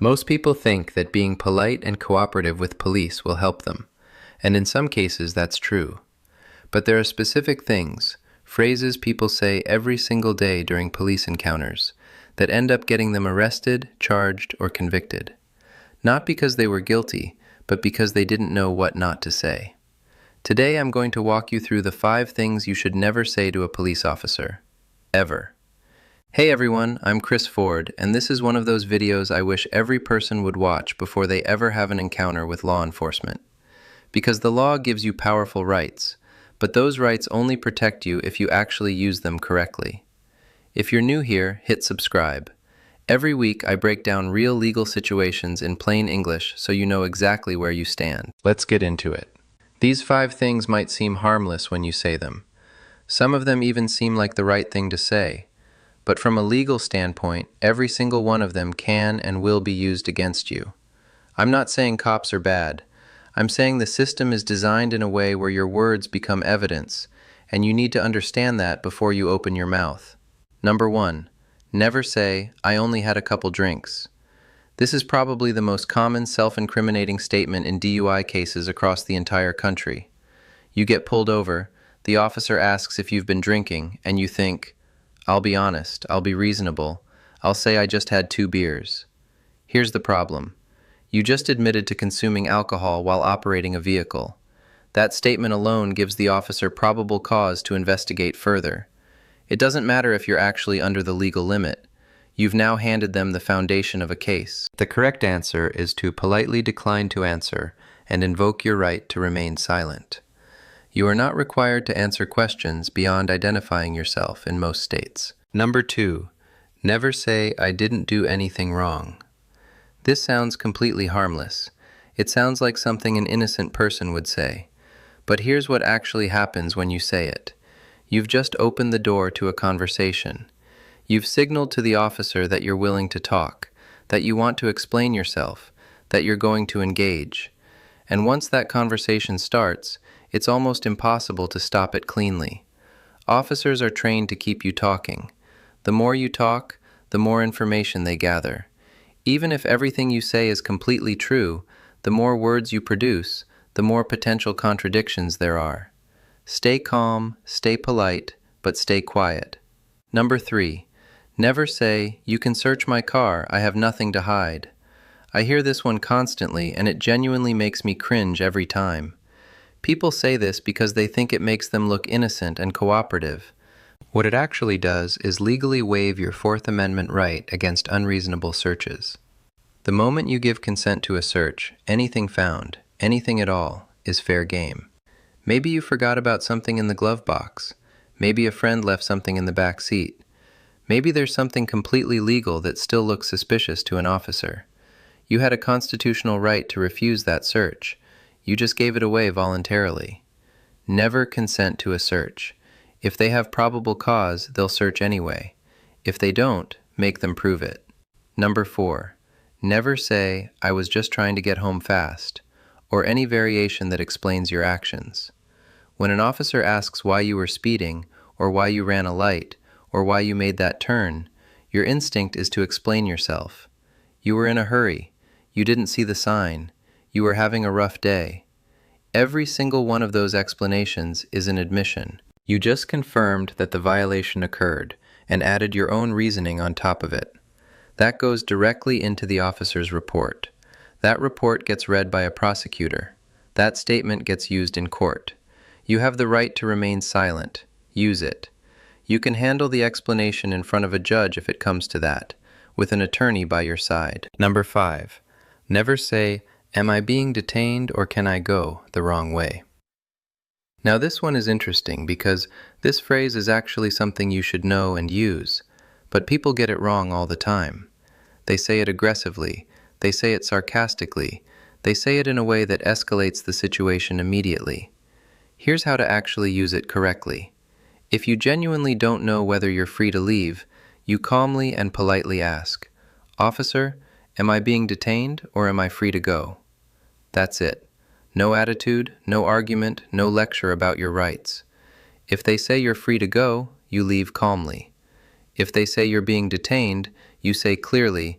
Most people think that being polite and cooperative with police will help them, and in some cases that's true. But there are specific things, phrases people say every single day during police encounters, that end up getting them arrested, charged, or convicted. Not because they were guilty, but because they didn't know what not to say. Today I'm going to walk you through the 5 things you should never say to a police officer. Ever. Hey everyone, I'm Chris Ford, and this is one of those videos I wish every person would watch before they ever have an encounter with law enforcement. Because the law gives you powerful rights, but those rights only protect you if you actually use them correctly. If you're new here, hit subscribe. Every week I break down real legal situations in plain English so you know exactly where you stand. Let's get into it. These 5 things might seem harmless when you say them. Some of them even seem like the right thing to say. But from a legal standpoint, every single one of them can and will be used against you. I'm not saying cops are bad. I'm saying the system is designed in a way where your words become evidence, and you need to understand that before you open your mouth. Number 1. Never say, "I only had a couple drinks." This is probably the most common self-incriminating statement in DUI cases across the entire country. You get pulled over, the officer asks if you've been drinking, and you think, "I'll be honest, I'll be reasonable, I'll say I just had 2 beers." Here's the problem. You just admitted to consuming alcohol while operating a vehicle. That statement alone gives the officer probable cause to investigate further. It doesn't matter if you're actually under the legal limit. You've now handed them the foundation of a case. The correct answer is to politely decline to answer and invoke your right to remain silent. You are not required to answer questions beyond identifying yourself in most states. Number 2. Never say, "I didn't do anything wrong." This sounds completely harmless. It sounds like something an innocent person would say. But here's what actually happens when you say it. You've just opened the door to a conversation. You've signaled to the officer that you're willing to talk, that you want to explain yourself, that you're going to engage. And once that conversation starts, it's almost impossible to stop it cleanly. Officers are trained to keep you talking. The more you talk, the more information they gather. Even if everything you say is completely true, the more words you produce, the more potential contradictions there are. Stay calm, stay polite, but stay quiet. Number 3. Never say, "You can search my car, I have nothing to hide." I hear this one constantly, and it genuinely makes me cringe every time. People say this because they think it makes them look innocent and cooperative. What it actually does is legally waive your Fourth Amendment right against unreasonable searches. The moment you give consent to a search, anything found, anything at all, is fair game. Maybe you forgot about something in the glove box. Maybe a friend left something in the back seat. Maybe there's something completely legal that still looks suspicious to an officer. You had a constitutional right to refuse that search. You just gave it away voluntarily. Never consent to a search. If they have probable cause, they'll search anyway. If they don't, make them prove it. Number 4. Never say, "I was just trying to get home fast," or any variation that explains your actions. When an officer asks why you were speeding, or why you ran a light, or why you made that turn, your instinct is to explain yourself. You were in a hurry. You didn't see the sign. You were having a rough day. Every single one of those explanations is an admission. You just confirmed that the violation occurred and added your own reasoning on top of it. That goes directly into the officer's report. That report gets read by a prosecutor. That statement gets used in court. You have the right to remain silent. Use it. You can handle the explanation in front of a judge if it comes to that, with an attorney by your side. Number 5. Never say, "Am I being detained or can I go?" the wrong way. Now this one is interesting because this phrase is actually something you should know and use, but people get it wrong all the time. They say it aggressively, they say it sarcastically, they say it in a way that escalates the situation immediately. Here's how to actually use it correctly. If you genuinely don't know whether you're free to leave, you calmly and politely ask, "Officer, am I being detained or am I free to go?" That's it. No attitude, no argument, no lecture about your rights. If they say you're free to go, you leave calmly. If they say you're being detained, you say clearly,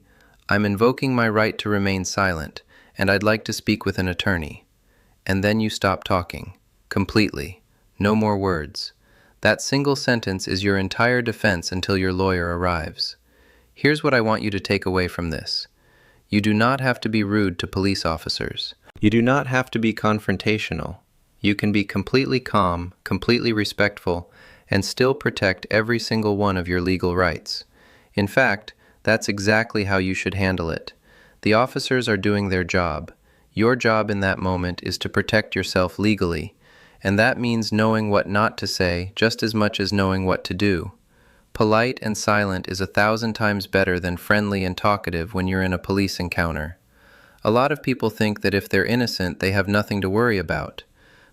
I'm invoking my right to remain silent, and I'd like to speak with an attorney. And then you stop talking. Completely. No more words. That single sentence is your entire defense until your lawyer arrives. Here's what I want you to take away from this. You do not have to be rude to police officers. You do not have to be confrontational. You can be completely calm, completely respectful, and still protect every single one of your legal rights. In fact, that's exactly how you should handle it. The officers are doing their job. Your job in that moment is to protect yourself legally, and that means knowing what not to say just as much as knowing what to do. Polite and silent is 1,000 times better than friendly and talkative when you're in a police encounter. A lot of people think that if they're innocent, they have nothing to worry about.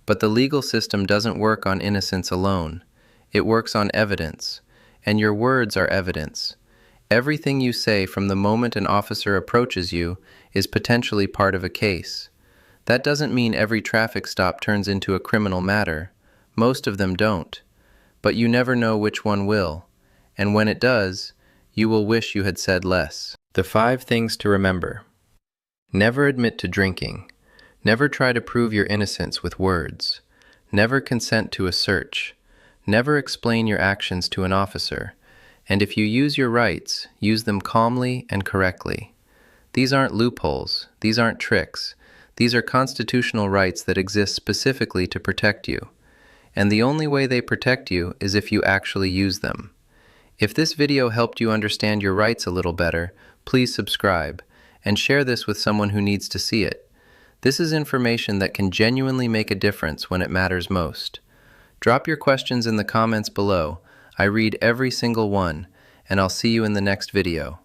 But the legal system doesn't work on innocence alone. It works on evidence, and your words are evidence. Everything you say from the moment an officer approaches you is potentially part of a case. That doesn't mean every traffic stop turns into a criminal matter. Most of them don't. But you never know which one will. And when it does, you will wish you had said less. The 5 things to remember. Never admit to drinking. Never try to prove your innocence with words. Never consent to a search. Never explain your actions to an officer. And if you use your rights, use them calmly and correctly. These aren't loopholes. These aren't tricks. These are constitutional rights that exist specifically to protect you. And the only way they protect you is if you actually use them. If this video helped you understand your rights a little better, please subscribe and share this with someone who needs to see it. This is information that can genuinely make a difference when it matters most. Drop your questions in the comments below. I read every single one, and I'll see you in the next video.